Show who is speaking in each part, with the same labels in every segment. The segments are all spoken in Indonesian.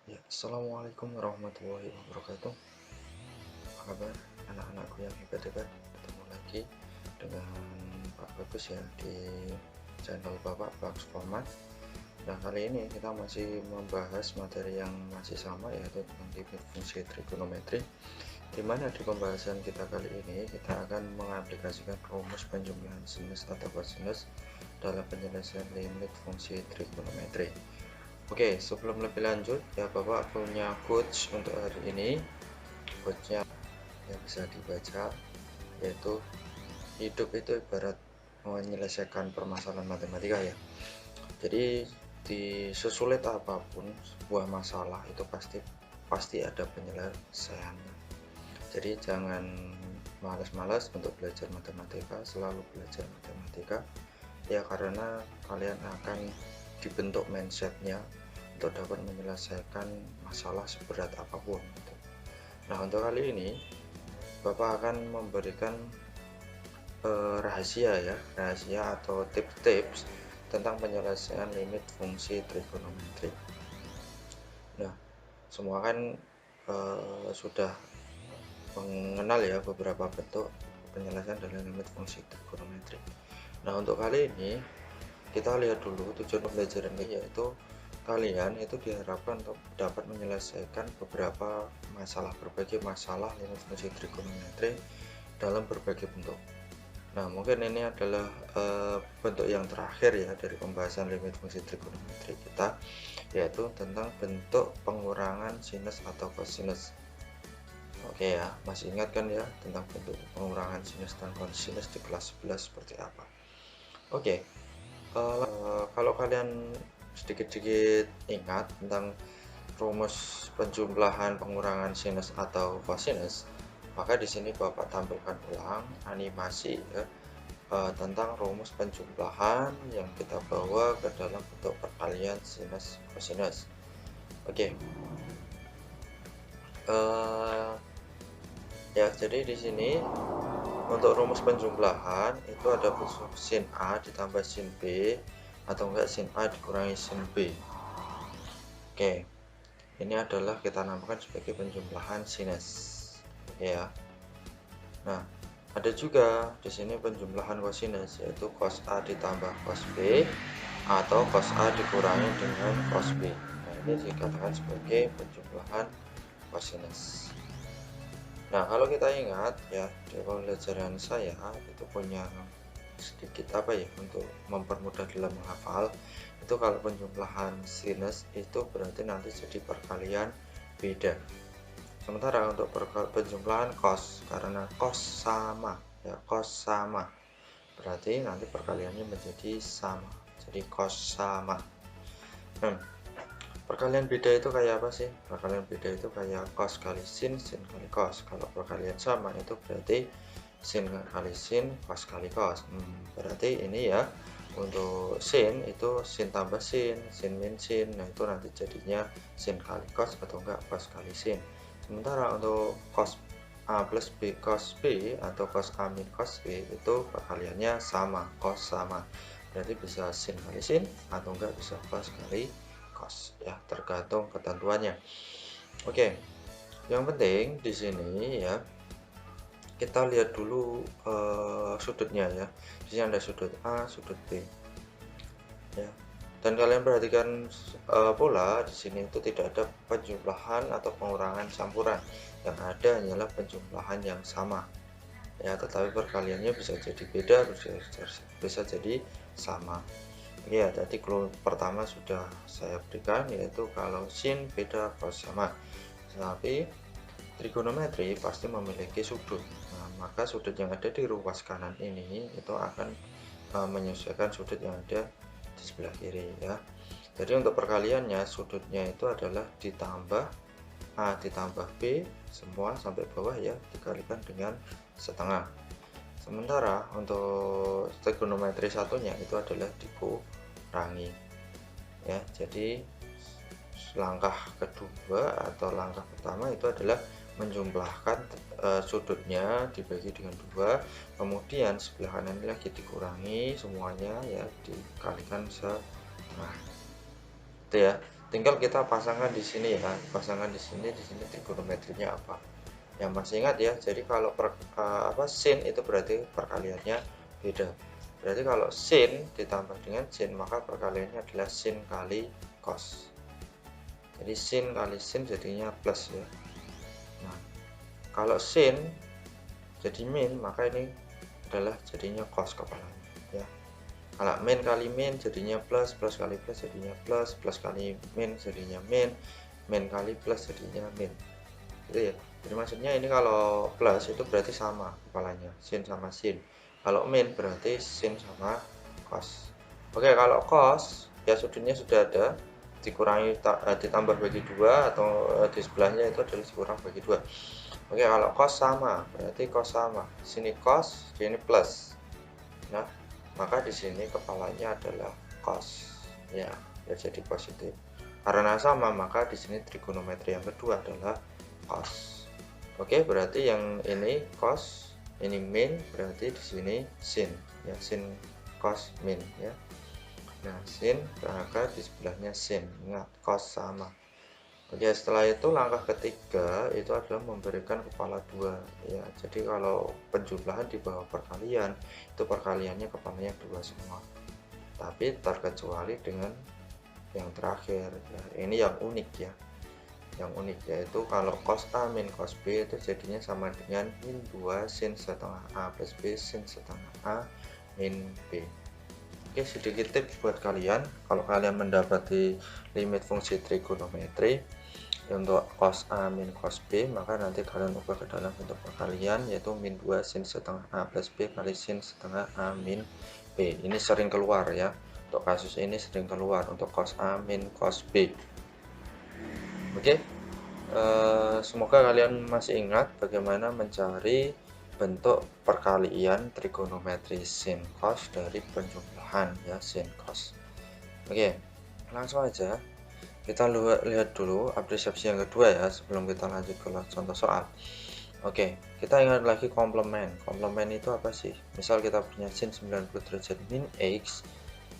Speaker 1: Ya, assalamualaikum warahmatullahi wabarakatuh. Apa kabar anak-anakku yang hebat-hebat? Ketemu lagi dengan Pak Bagus ya di channel Bapak Bagus Format. Nah, kali ini kita masih membahas materi yang masih sama, yaitu tentang limit fungsi trigonometri. Di mana di pembahasan kita kali ini kita akan mengaplikasikan rumus penjumlahan sinus atau kosinus dalam penyelesaian limit fungsi trigonometri. Oke, sebelum lebih lanjut ya Bapak punya quotes untuk hari ini. Quotesnya yang bisa dibaca yaitu hidup itu ibarat menyelesaikan permasalahan matematika ya. Jadi di sesulit apapun sebuah masalah itu pasti ada penyelesaiannya. Jadi jangan malas-malas untuk belajar matematika, selalu belajar matematika ya, karena kalian akan dibentuk mindsetnya untuk dapat menyelesaikan masalah seberat apapun gitu. Nah, untuk kali ini Bapak akan memberikan rahasia atau tips-tips tentang penyelesaian limit fungsi trigonometri. Nah, semua kan sudah mengenal ya beberapa bentuk penyelesaian dalam limit fungsi trigonometri. Nah, untuk kali ini kita lihat dulu tujuan pembelajaran ini, yaitu kalian itu diharapkan untuk dapat menyelesaikan berbagai masalah limit fungsi trigonometri dalam berbagai bentuk. Nah, mungkin ini adalah bentuk yang terakhir ya dari pembahasan limit fungsi trigonometri kita, yaitu tentang bentuk pengurangan sinus atau kosinus. Oke ya, masih ingat kan ya tentang bentuk pengurangan sinus dan kosinus di kelas 11 seperti apa? Oke, kalau kalian sedikit-sedikit ingat tentang rumus penjumlahan pengurangan sinus atau kosinus, maka di sini Bapak tampilkan ulang animasi ya, tentang rumus penjumlahan yang kita bawa ke dalam bentuk perkalian sinus kosinus. Oke, ya jadi di sini untuk rumus penjumlahan itu ada bentuk sin A ditambah sin B atau enggak sin A dikurangi sin B. Oke, ini adalah kita namakan sebagai penjumlahan sinus ya. Nah, ada juga di sini penjumlahan kosinus, yaitu cos A ditambah cos B atau cos A dikurangi dengan cos B. Nah, ini dikatakan sebagai penjumlahan kosinus. Nah, kalau kita ingat ya, di pembelajaran saya itu punya sedikit apa ya untuk mempermudah dalam menghafal. Itu kalau penjumlahan sinus itu berarti nanti jadi perkalian beda. Sementara untuk penjumlahan cos, karena cos sama ya, cos sama berarti nanti perkaliannya menjadi sama, jadi cos sama. Perkalian beda itu kayak apa sih? Perkalian beda itu kayak cos kali sin, sin kali cos. Kalau perkalian sama itu berarti sin kali sin, cos kali cos. Berarti ini ya, untuk sin itu sin tambah sin min sin. Nah, itu nanti jadinya sin kali cos atau enggak cos kali sin. Sementara untuk cos A plus B cos B atau cos A min cos B itu perkaliannya sama, cos sama. Berarti bisa sin kali sin atau enggak bisa cos kali cos ya, tergantung ketentuannya. Oke, yang penting di sini ya kita lihat dulu sudutnya ya. Di sini ada sudut A, sudut B ya. Dan kalian perhatikan pula di sini itu tidak ada penjumlahan atau pengurangan campuran. Yang ada hanyalah penjumlahan yang sama ya, tetapi perkaliannya bisa jadi beda, bisa jadi sama. Ya, tadi clue pertama sudah saya berikan, yaitu kalau sin beda cos sama. Tapi trigonometri pasti memiliki sudut. Nah, maka sudut yang ada di ruas kanan ini itu akan menyesuaikan sudut yang ada di sebelah kiri ya. Jadi untuk perkaliannya sudutnya itu adalah ditambah A ditambah B semua sampai bawah ya, dikalikan dengan setengah. Sementara untuk trigonometri satunya itu adalah dikurangi ya. Jadi langkah kedua atau langkah pertama itu adalah menjumlahkan sudutnya dibagi dengan 2, kemudian sebelah kanan ini lagi dikurangi semuanya ya, dikalikan setengah itu ya. tinggal kita pasangkan di sini ya, pasangkan di sini trigonometrinya apa. Yang masih ingat ya, jadi kalau sin itu berarti perkaliannya beda. Berarti kalau sin ditambah dengan sin, maka perkaliannya adalah sin kali cos. Jadi sin kali sin jadinya plus ya. Nah, kalau sin jadi min, maka ini adalah jadinya cos kepalanya ya. Kalau min kali min jadinya plus, plus kali plus jadinya plus, plus kali min jadinya min, min kali plus jadinya min. Gitu ya. Jadi maksudnya ini kalau plus itu berarti sama kepalanya, sin sama sin. Kalau min berarti sin sama cos. Oke, kalau cos ya sudutnya sudah ada, dikurangi ditambah bagi dua, atau di sebelahnya itu adalah dikurang bagi dua. Oke, kalau cos sama berarti cos sama, sini cos, sini plus. Nah, maka di sini kepalanya adalah cos ya, jadi positif. Karena sama, maka di sini trigonometri yang kedua adalah cos. Oke, berarti yang ini cos, ini min, berarti di sini sin ya, sin cos min ya. Nah, sin maka di sebelahnya sin. Ingat, cos sama. Oke, setelah itu langkah ketiga itu adalah memberikan kepala dua ya. Jadi kalau penjumlahan di bawah perkalian itu perkaliannya kepalanya dua semua, tapi terkecuali dengan yang terakhir ya. Ini yang unik ya, yang unik yaitu kalau cos A min cos B itu jadinya sama dengan min 2 sin setengah A plus B sin setengah A min B. Oke, sedikit tips buat kalian kalau kalian mendapati limit fungsi trigonometri untuk cos A min cos B, maka nanti kalian ubah ke dalam bentuk perkalian yaitu min 2 sin setengah A plus B kali sin setengah A min B. Ini sering keluar ya, untuk kasus ini sering keluar untuk cos A min cos B. Oke, semoga kalian masih ingat bagaimana mencari bentuk perkalian trigonometri sin cos dari penjumlahan ya, sin cos. Oke, langsung aja kita lihat dulu apresiasi yang kedua ya, sebelum kita lanjut ke contoh soal. Oke, kita ingat lagi komplement. Komplement itu apa sih? Misal kita punya sin 90 derajat min x,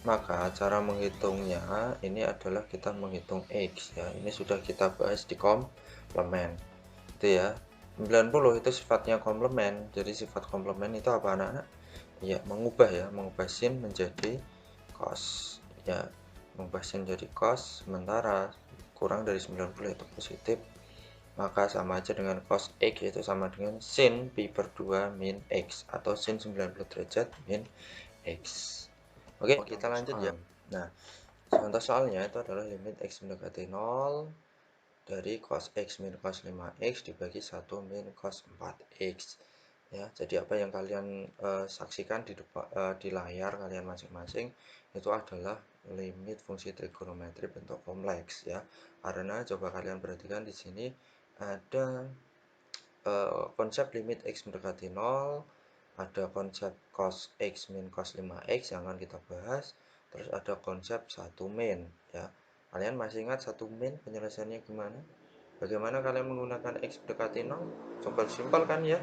Speaker 1: maka cara menghitungnya ini adalah kita menghitung x ya. Ini sudah kita bahas di komplement. Itu ya. 90 itu sifatnya komplement. Jadi sifat komplement itu apa anak-anak? Ya, mengubah sin menjadi cos. Ya, mengubah sin menjadi cos, sementara kurang dari 90 itu positif. Maka sama aja dengan cos x itu sama dengan sin pi per 2 min x atau sin 90 derajat min x. Oke, kita lanjut ya. Nah, contoh soalnya itu adalah limit x mendekati 0 dari cos x min cos 5x dibagi 1 min cos 4x. Ya, jadi apa yang kalian saksikan di layar kalian masing-masing itu adalah limit fungsi trigonometri bentuk kompleks ya. Karena coba kalian perhatikan di sini ada konsep limit x mendekati 0, ada konsep cos x min cos 5x yang akan kita bahas, terus ada konsep 1 min ya. Kalian masih ingat 1 min penyelesaiannya gimana? Bagaimana kalian menggunakan x mendekati 0? Coba simpel kan ya.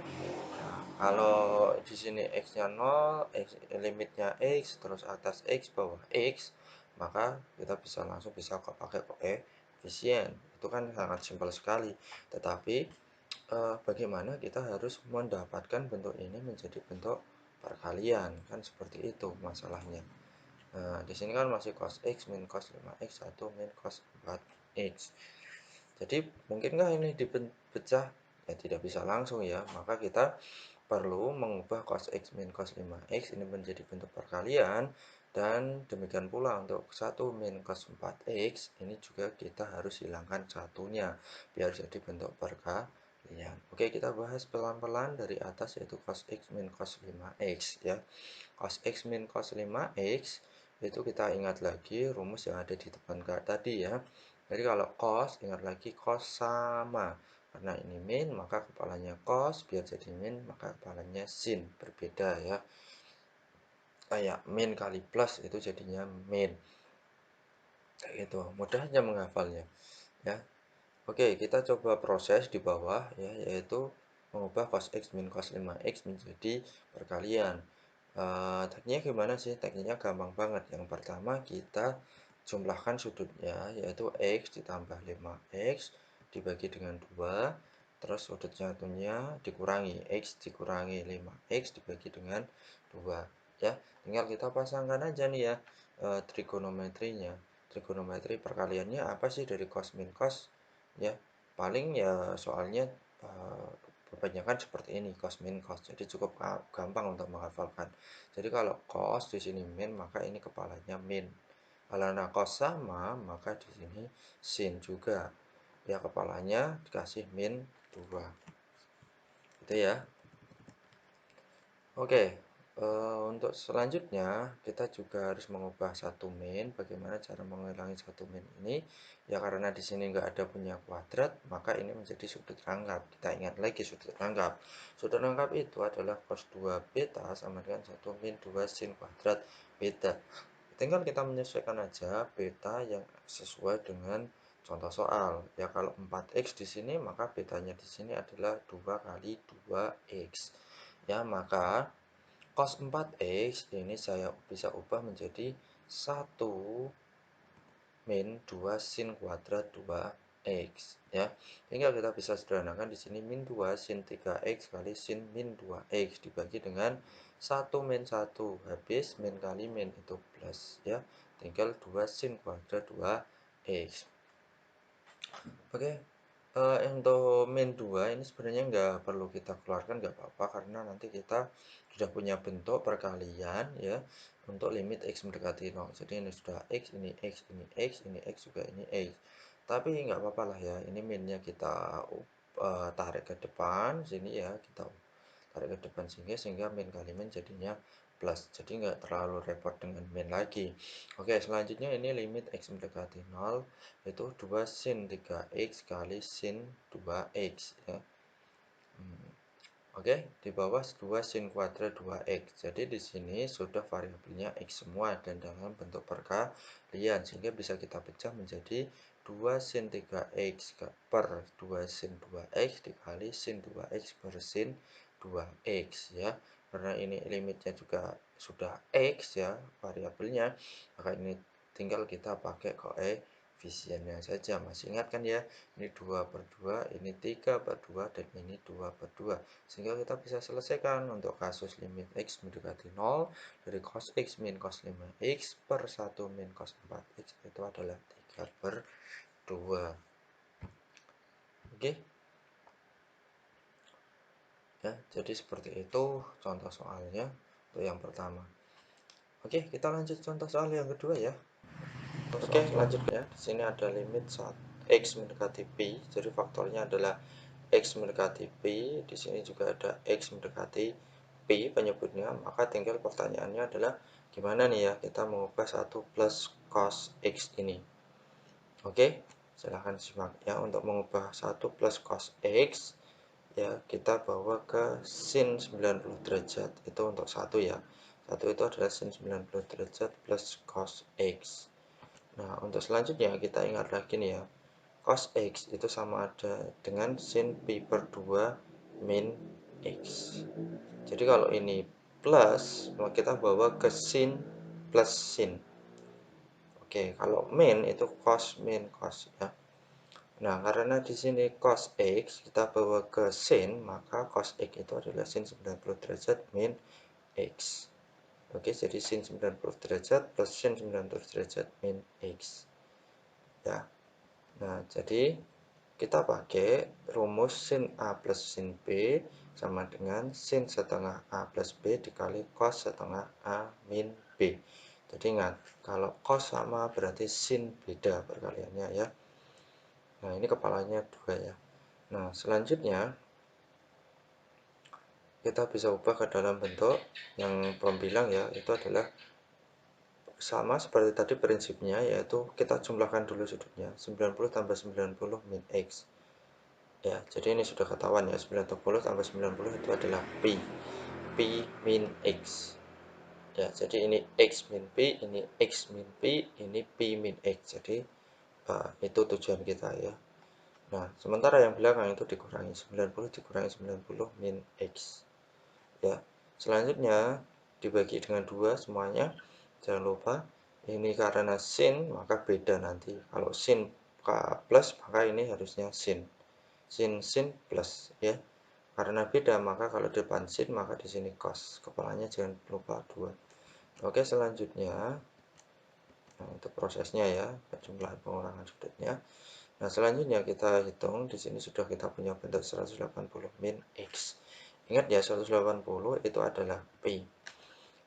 Speaker 1: Nah, kalau di sini x-nya 0, limitnya x, terus atas x, bawah x, maka kita bisa pakai koefisien. Itu kan sangat simpel sekali. Tetapi bagaimana kita harus mendapatkan bentuk ini menjadi bentuk perkalian, kan seperti itu masalahnya. Nah, di sini kan masih cos x min cos 5x 1 min cos 4x. Jadi mungkinkah ini dipecah? Ya tidak bisa langsung ya, maka kita perlu mengubah cos x min cos 5x ini menjadi bentuk perkalian, dan demikian pula untuk 1 min cos 4x ini juga kita harus hilangkan satunya biar jadi bentuk perkalian. Oke, kita bahas pelan-pelan dari atas yaitu cos x min cos 5x ya. Cos x min cos 5x itu kita ingat lagi rumus yang ada di depan tadi ya. Jadi kalau cos, ingat lagi cos sama. Karena ini min, maka kepalanya cos, biar jadi min, maka kepalanya sin. Berbeda ya. Kayak min kali plus itu jadinya min. Kayak gitu, mudahnya menghafalnya ya. Oke, kita coba proses di bawah ya, yaitu mengubah cos x min cos 5x menjadi perkalian. Tekniknya gimana sih? Tekniknya gampang banget. Yang pertama kita jumlahkan sudutnya, yaitu X ditambah 5X dibagi dengan 2, terus sudut satunya dikurangi, X dikurangi 5X dibagi dengan 2. Ya, tinggal kita pasangkan aja nih ya trigonometrinya. Trigonometri perkaliannya apa sih dari cos min cos? Ya, paling ya soalnya kebanyakan seperti ini, cos min cos. Jadi cukup gampang untuk menghafalkan. Jadi kalau cos di sini min, maka ini kepalanya min. Kalau cos sama, maka di sini sin juga. Ya, kepalanya dikasih min 2. Gitu ya. Oke, untuk selanjutnya kita juga harus mengubah satu min. Bagaimana cara mengulangi satu min ini? Ya karena di sini nggak ada punya kuadrat, maka ini menjadi sudut rangkap. Kita ingat lagi sudut rangkap. Sudut rangkap itu adalah cos 2 beta sama dengan 1 min 2 sin kuadrat beta. Tinggal kita menyesuaikan aja beta yang sesuai dengan contoh soal. Ya kalau 4x di sini, maka betanya di sini adalah 2 kali 2x. Ya, maka cos 4x ini saya bisa ubah menjadi 1 min 2 sin kuadrat 2x ya. Tinggal kita bisa sederhanakan di sini min 2 sin 3x kali sin min 2x dibagi dengan 1 min 1 habis min kali min itu plus ya. Tinggal 2 sin kuadrat 2x. Oke. Untuk min 2 ini sebenarnya nggak perlu kita keluarkan, nggak apa-apa karena nanti kita sudah punya bentuk perkalian ya untuk limit x mendekati 0. Jadi ini sudah x, ini x, ini x, ini x juga ini x. Tapi nggak apa-apa lah ya, ini minnya kita tarik ke depan sini ya, kita tarik ke depan sehingga min kali min jadinya plus, jadi nggak terlalu repot dengan min lagi. Oke, selanjutnya ini limit x mendekati 0 itu 2 sin 3x kali sin 2x ya. Oke, di bawah 2 sin kuadrat 2x. Jadi di sini sudah variabelnya x semua dan dalam bentuk perkalian sehingga bisa kita pecah menjadi 2 sin 3x per 2 sin 2x dikali sin 2x per sin 2x ya. Karena ini limitnya juga sudah x ya variabelnya, maka ini tinggal kita pakai koefisiennya saja. Masih ingat kan ya? Ini 2 per 2, ini 3 per 2, dan ini 2 per 2. Sehingga kita bisa selesaikan untuk kasus limit x mendekati 0 dari cos x min cos 5x per 1 min cos 4x itu adalah 3 per 2. Oke. Ya, jadi seperti itu contoh soalnya untuk yang pertama. Oke, kita lanjut contoh soal yang kedua ya. Oke, lanjutnya di sini ada limit saat x mendekati pi. Jadi faktornya adalah x mendekati pi. Di sini juga ada x mendekati pi penyebutnya. Maka tinggal pertanyaannya adalah gimana nih ya kita mengubah 1 plus cos x ini. Oke, silahkan simak ya. Untuk mengubah 1 plus cos x ya kita bawa ke sin 90 derajat. Itu untuk satu ya. Satu itu adalah sin 90 derajat plus cos x. Nah, untuk selanjutnya kita ingat lagi nih ya, cos x itu sama ada dengan sin pi per 2 min x. Jadi kalau ini plus, maka kita bawa ke sin plus sin. Oke, kalau min itu cos min cos ya. Nah, karena di sini cos x kita bawa ke sin, maka cos x itu adalah sin 90 derajat min x. Oke, jadi sin 90 derajat plus sin 90 derajat min x. Ya. Nah, jadi kita pakai rumus sin A plus sin B sama dengan sin setengah A plus B dikali cos setengah A min B. Jadi ingat, kalau cos sama berarti sin beda perkaliannya ya. Nah, ini kepalanya 2 ya. Nah, selanjutnya kita bisa ubah ke dalam bentuk yang belum bilang ya, itu adalah sama seperti tadi prinsipnya, yaitu kita jumlahkan dulu sudutnya. 90 tambah 90 min x. Ya, jadi ini sudah ketahuan ya, 90 tambah 90 itu adalah pi. Pi min x. Ya, jadi ini x min pi, ini x min pi, ini pi min x. Jadi itu tujuan kita ya. Nah, sementara yang belakang itu dikurangi 90 dikurangi 90 min x. Ya, selanjutnya dibagi dengan 2 semuanya. Jangan lupa Ini karena sin, maka beda nanti. Kalau sin plus, maka ini harusnya sin. Sin plus, ya. Karena beda, maka kalau depan sin, maka di sini cos. Kepalanya jangan lupa 2. Oke, selanjutnya, nah, itu prosesnya ya, jumlah pengurangan sudutnya. Nah, selanjutnya kita hitung, di sini sudah kita punya bentuk 180 min X. Ingat ya, 180 itu adalah Pi.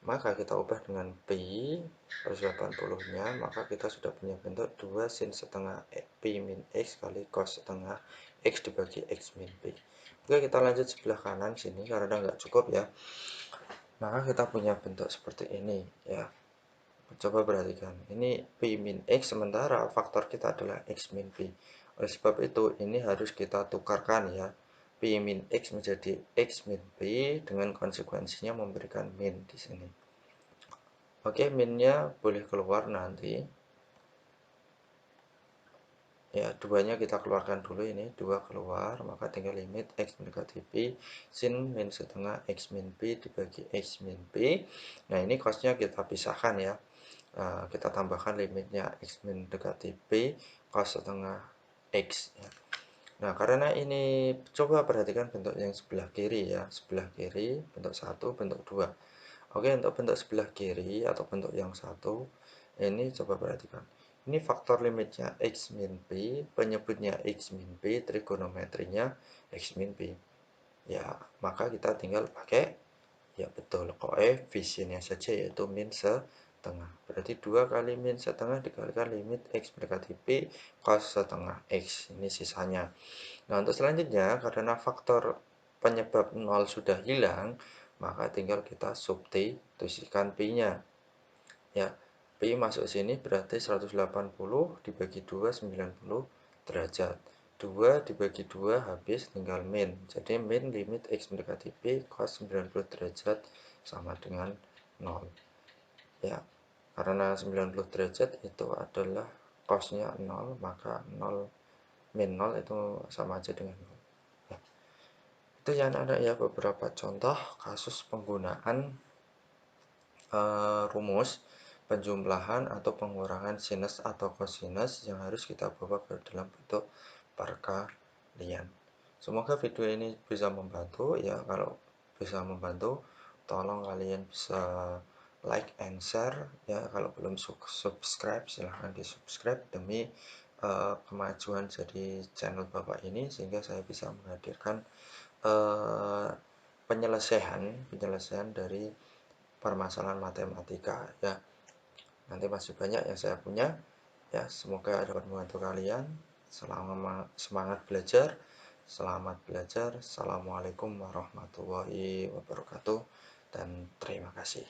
Speaker 1: Maka kita ubah dengan Pi 180-nya, maka kita sudah punya bentuk 2 sin setengah Pi min X kali cos setengah X dibagi X min Pi. Oke, kita lanjut sebelah kanan sini, karena nggak cukup ya. Maka kita punya bentuk seperti ini ya. Coba perhatikan, ini Pi min X, sementara faktor kita adalah X min Pi. Oleh sebab itu, ini harus kita tukarkan ya. Pi min X menjadi X min Pi, dengan konsekuensinya memberikan min di sini. Oke, minnya boleh keluar nanti. Ya, duanya kita keluarkan dulu ini, 2 keluar, maka tinggal limit X mendekati Pi, sin min setengah X min Pi dibagi X min Pi. Nah, ini cosnya kita pisahkan ya. Kita tambahkan limitnya X mendekati Pi, cos setengah X ya. Nah, karena ini, coba perhatikan bentuk yang sebelah kiri ya. Sebelah kiri, bentuk 1, bentuk 2. Oke, untuk bentuk sebelah kiri atau bentuk yang satu, ini coba perhatikan. Ini faktor limitnya X min Pi, penyebutnya X min Pi, trigonometrinya X min Pi. Ya, maka kita tinggal pakai, ya betul, koefisiennya saja, yaitu min setengah. Berarti 2 kali min setengah dikalikan limit X mendekati Pi, cos setengah X. Ini sisanya. Nah, untuk selanjutnya, karena faktor penyebab 0 sudah hilang, maka tinggal kita substitusikan Pi-nya. Ya, Pi masuk sini berarti 180 dibagi 2, 90 derajat. 2 dibagi 2 habis, tinggal min. Jadi min limit X mendekati Pi, cos 90 derajat sama dengan 0. Ya, karena 90 derajat itu adalah cosnya 0, maka 0 min 0 itu sama aja dengan 0. Ya. Itu yang ada ya, beberapa contoh kasus penggunaan rumus penjumlahan atau pengurangan sinus atau kosinus yang harus kita bawa ke dalam bentuk perkalian. Semoga video ini bisa membantu ya. Kalau bisa membantu, tolong kalian bisa like and share ya. Kalau belum subscribe, silahkan di subscribe demi kemajuan jadi channel Bapak ini, sehingga saya bisa menghadirkan uh, penyelesaian dari permasalahan matematika ya. Nanti masih banyak yang saya punya ya. Semoga dapat membantu kalian. Semangat belajar, selamat belajar. Assalamualaikum warahmatullahi wabarakatuh, dan terima kasih.